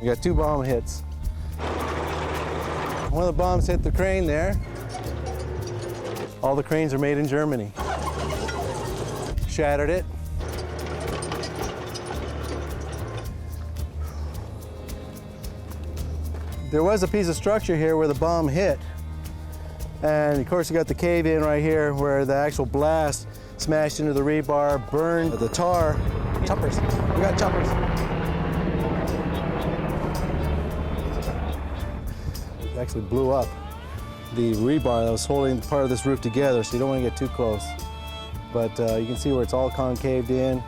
We got 2 bomb hits. One of the bombs hit the crane there. All the cranes are made in Germany. Shattered it. There was a piece of structure here where the bomb hit. And of course you got the cave in right here where the actual blast smashed into the rebar, burned the tar. Choppers, we got choppers. It actually blew up the rebar that was holding part of this roof together, so you don't want to get too close. But you can see where it's all concaved in,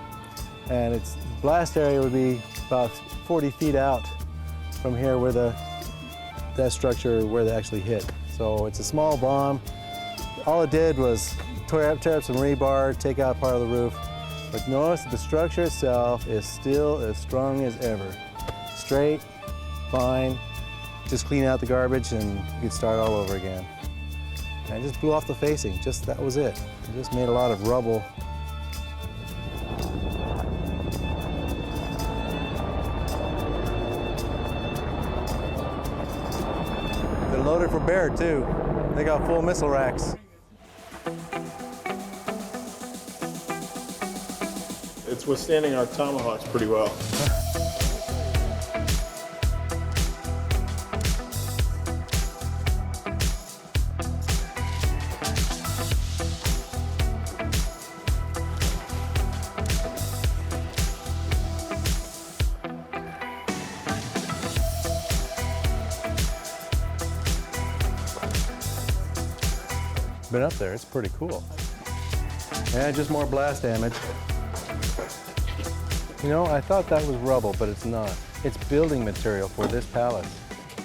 and its blast area would be about 40 feet out from here where that structure where they actually hit. So it's a small bomb. All it did was tear up some rebar, take out part of the roof. But notice the structure itself is still as strong as ever. Straight, fine, just clean out the garbage and you can start all over again. And it just blew off the facing, that was it. It just made a lot of rubble. They're loaded for bear too. They got full missile racks. It's withstanding our Tomahawks pretty well. Been up there, it's pretty cool. Yeah, just more blast damage. You know, I thought that was rubble, but it's not. It's building material for this palace.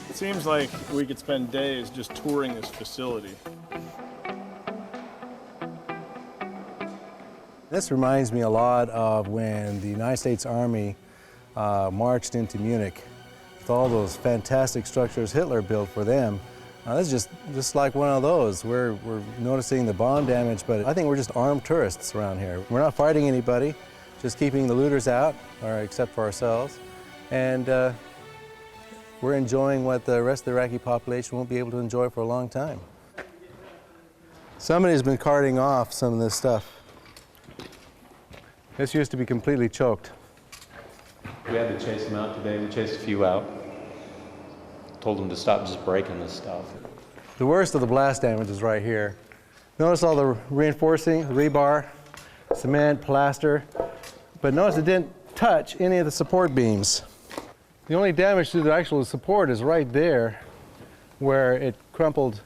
It seems like we could spend days just touring this facility. This reminds me a lot of when the United States Army marched into Munich with all those fantastic structures Hitler built for them. This is just like one of those. We're noticing the bomb damage, but I think we're just armed tourists around here. We're not fighting anybody, just keeping the looters out, or except for ourselves. And we're enjoying what the rest of the Iraqi population won't be able to enjoy for a long time. Somebody's been carting off some of this stuff. This used to be completely choked. We had to chase them out today. We chased a few out. Told them to stop just breaking this stuff. The worst of the blast damage is right here. Notice all the reinforcing, rebar, cement, plaster, but notice it didn't touch any of the support beams. The only damage to the actual support is right there where it crumpled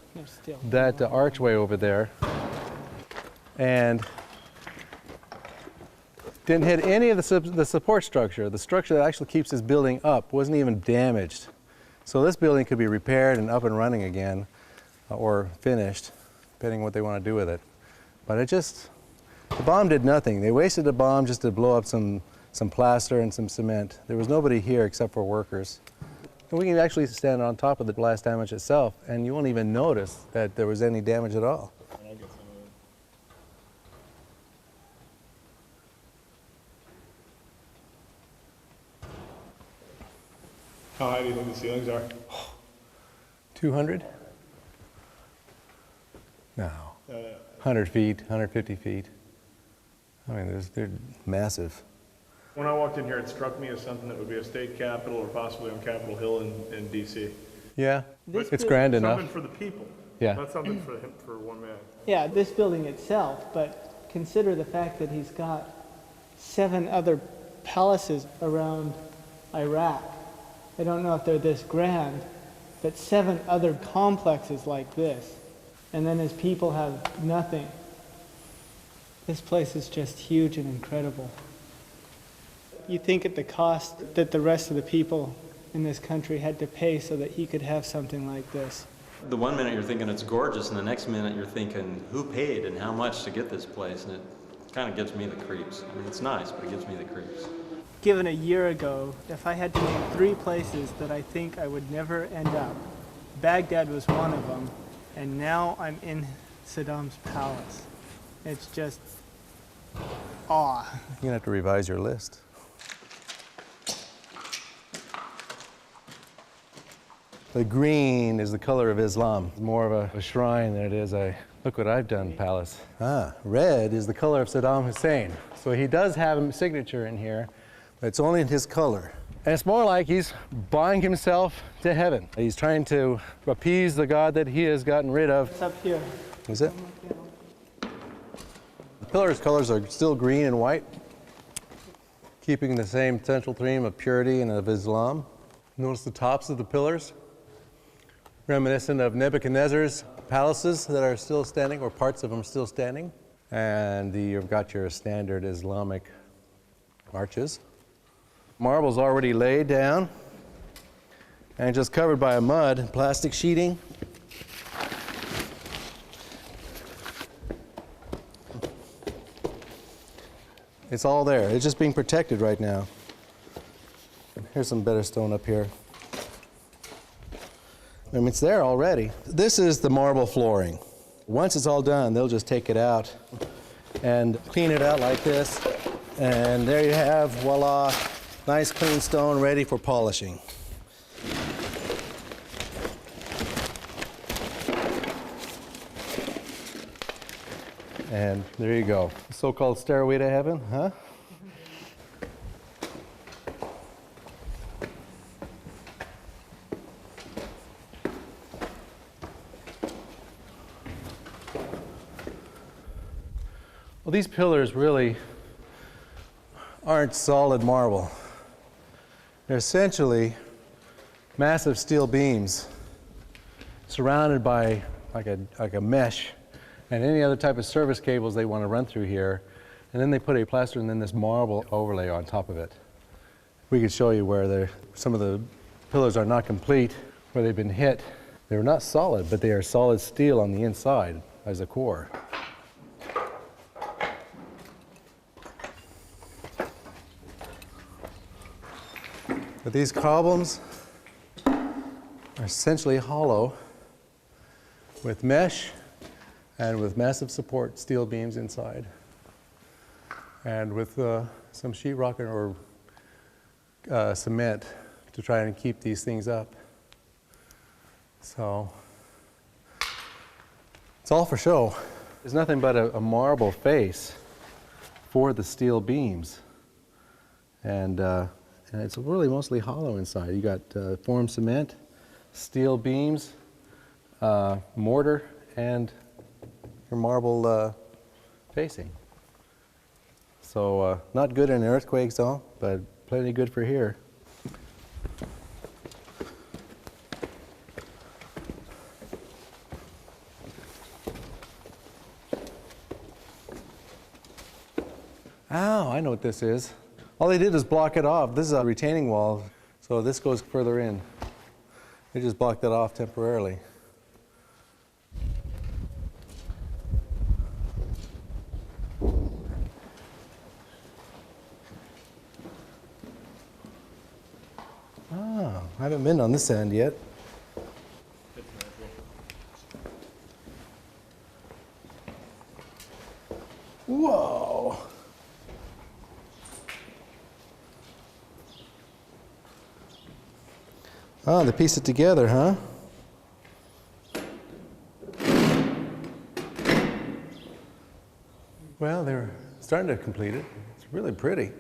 that archway over there and didn't hit any of the support structure. The structure that actually keeps this building up wasn't even damaged. So this building could be repaired and up and running again, or finished, depending on what they want to do with it. But the bomb did nothing. They wasted the bomb just to blow up some plaster and some cement. There was nobody here except for workers. And we can actually stand on top of the blast damage itself, and you won't even notice that there was any damage at all. How high do you think the ceilings are? 200? No. 100 feet, 150 feet. I mean, they're massive. When I walked in here, it struck me as something that would be a state capitol or possibly on Capitol Hill in D.C. Yeah, it's grand enough. Something for the people. Yeah. Not something for him, for one man. Yeah, this building itself, but consider the fact that he's got 7 other palaces around Iraq. I don't know if they're this grand, but 7 other complexes like this. And then his people have nothing. This place is just huge and incredible. You think at the cost that the rest of the people in this country had to pay so that he could have something like this. The one minute you're thinking it's gorgeous, and the next minute you're thinking, who paid and how much to get this place? And it kind of gives me the creeps. I mean, it's nice, but it gives me the creeps. Given a year ago, if I had to name 3 places that I think I would never end up, Baghdad was one of them, and now I'm in Saddam's palace. It's just awe. You're gonna have to revise your list. The green is the color of Islam. It's more of a shrine than it is a look what I've done palace. Red is the color of Saddam Hussein. So he does have a signature in here, but it's only in his color. And it's more like he's buying himself to heaven. He's trying to appease the God that he has gotten rid of. It's up here. Is it? The pillars' colors are still green and white, keeping the same central theme of purity and of Islam. Notice the tops of the pillars, reminiscent of Nebuchadnezzar's palaces that are still standing, or parts of them still standing. And you've got your standard Islamic arches. Marble's already laid down and just covered by a mud and plastic sheeting. It's all there. It's just being protected right now. Here's some better stone up here. I mean, it's there already. This is the marble flooring. Once it's all done, they'll just take it out and clean it out like this. And there you have, voila, nice clean stone ready for polishing. And there you go. The so-called stairway to heaven, huh? Well, these pillars really aren't solid marble. They're essentially massive steel beams surrounded by like a mesh and any other type of service cables they want to run through here. And then they put a plaster and then this marble overlay on top of it. We could show you where some of the pillars are not complete, where they've been hit. They're not solid, but they are solid steel on the inside as a core. But these columns are essentially hollow with mesh and with massive support steel beams inside, and with some sheetrock or cement to try and keep these things up. So it's all for show. There's nothing but a marble face for the steel beams, and it's really mostly hollow inside. You got formed cement, steel beams, mortar, and your marble facing. So not good in earthquakes though, but plenty good for here. Oh, I know what this is. All they did is block it off. This is a retaining wall, so this goes further in. They just blocked it off temporarily. Ah, I haven't been on this end yet. Whoa! Oh, they piece it together, huh? Well, they're starting to complete it. It's really pretty.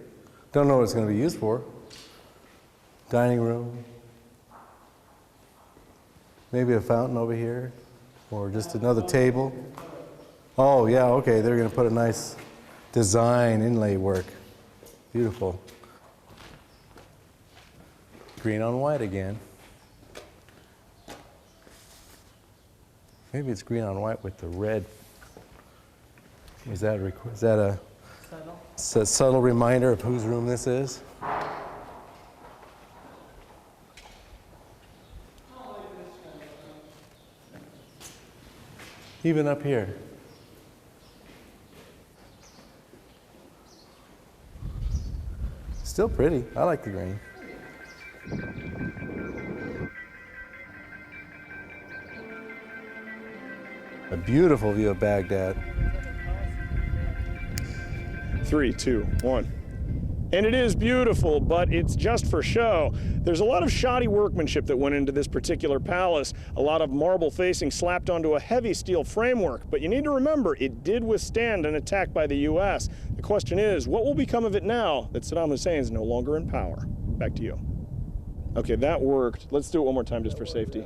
Don't know what it's going to be used for. Dining room. Maybe a fountain over here. Or just another table. Oh, yeah, okay. They're going to put a nice design inlay work. Beautiful. Green on white again. Maybe it's green on white with the red. Is that a subtle reminder of whose room this is? Even up here. Still pretty. I like the green. A beautiful view of Baghdad. 3, 2, 1. And it is beautiful, but it's just for show. There's a lot of shoddy workmanship that went into this particular palace. A lot of marble facing slapped onto a heavy steel framework. But you need to remember, it did withstand an attack by the U.S. The question is, what will become of it now that Saddam Hussein is no longer in power? Back to you. Okay, that worked. Let's do it one more time just for safety.